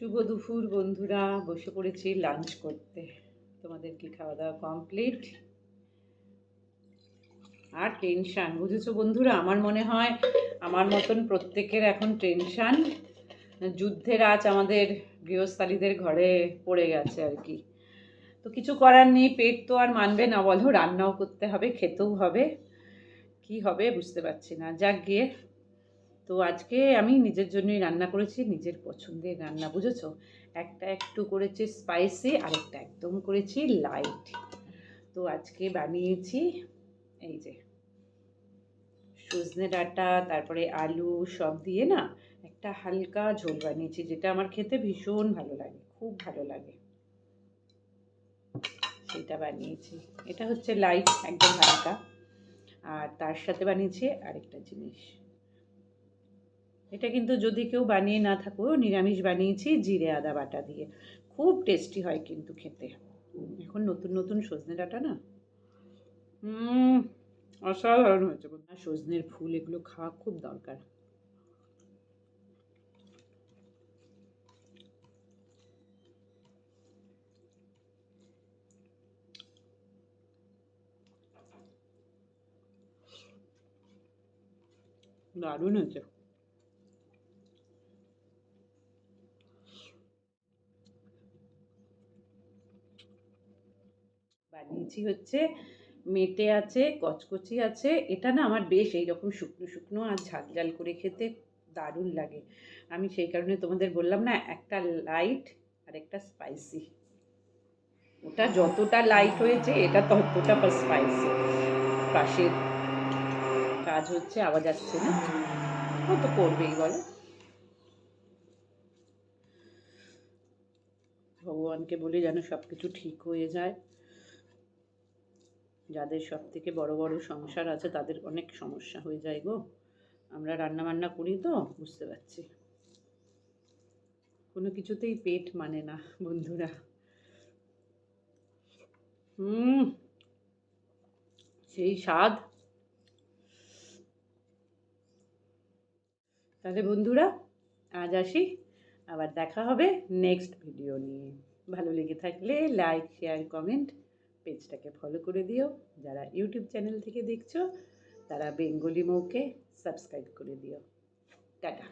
শুভ দুপুর বন্ধুরা, বসে পড়েছি লাঞ্চ করতে। তোমাদের কি খাওয়া দাওয়া কমপ্লিট? আর টেনশান, বুঝেছো বন্ধুরা, আমার মনে হয় আমার মতন প্রত্যেকের এখন টেনশান। যুদ্ধের আজ আমাদের গৃহস্থালীদের ঘরে পড়ে গেছে আর কি। তো কিছু করার নেই, পেট তো আর মানবে না বলো, রান্নাও করতে হবে, খেতেও হবে। কি হবে বুঝতে পারছি না, যাক গিয়ে। তো আজকে আমি নিজের জন্যই রান্না করেছি, নিজের পছন্দের রান্না, বুঝেছো। একটা একটু করেছি স্পাইসি, আরেকটা একদম করেছি লাইট। তো আজকে বানিয়েছি এই যে সজনে ডাঁটা, তারপরে আলু সব দিয়ে না একটা হালকা ঝোল বানিয়েছি, যেটা আমার খেতে ভীষণ ভালো লাগে, খুব ভালো লাগে। সেটা বানিয়েছি, এটা হচ্ছে লাইট, একদম হালকা। আর তার সাথে বানিয়েছি আরেকটা জিনিস, এটা কিন্তু যদি কেউ বানিয়ে না থাকো, নিরামিষ বানিয়েছি জিরে আদা বাটা দিয়ে। খুব টেস্টি হয় কিন্তু খেতে। এখন নতুন নতুন সজনে ডাঁটা না, অসাধারণ হয়েছে। সজনের ফুল এগুলো খাওয়া খুব দরকার। দারুণ হয়েছে। বানিয়েছি হচ্ছে মেটে আছে, কচকচি আছে। এটা না আমার বেশ এইরকম শুকনো শুকনো আর ঝাল ঝাল করে খেতে দারুণ লাগে। আমি সেই কারণে তোমাদের বললাম না, একটা লাইট আর একটা স্পাইসি। ওটা যতটা লাইট হয়েছে এটা ততটা স্পাইসি। পাশের কাজ হচ্ছে, আওয়াজ আসছে না? ও তো করবেই বলো। ভগবানকে বলি যেন সব কিছু ঠিক হয়ে যায়। যাদের সব থেকে বড় বড় সংসার আছে তাদের অনেক সমস্যা হয়ে যায় গো। আমরা রান্না বান্না করি তো বুঝতে পারছি, কোনো কিছুতেই পেট মানে না বন্ধুরা। সেই স্বাদ। তাহলে বন্ধুরা আজ আসি, আবার দেখা হবে নেক্সট ভিডিও নিয়ে। ভালো লেগে থাকলে লাইক, শেয়ার, কমেন্ট, পেজটাকে ফলো করে দিও। যারা ইউটিউব চ্যানেল থেকে দেখছো তারা বেঙ্গলি মৌকে সাবস্ক্রাইব করে দিও। টাটা।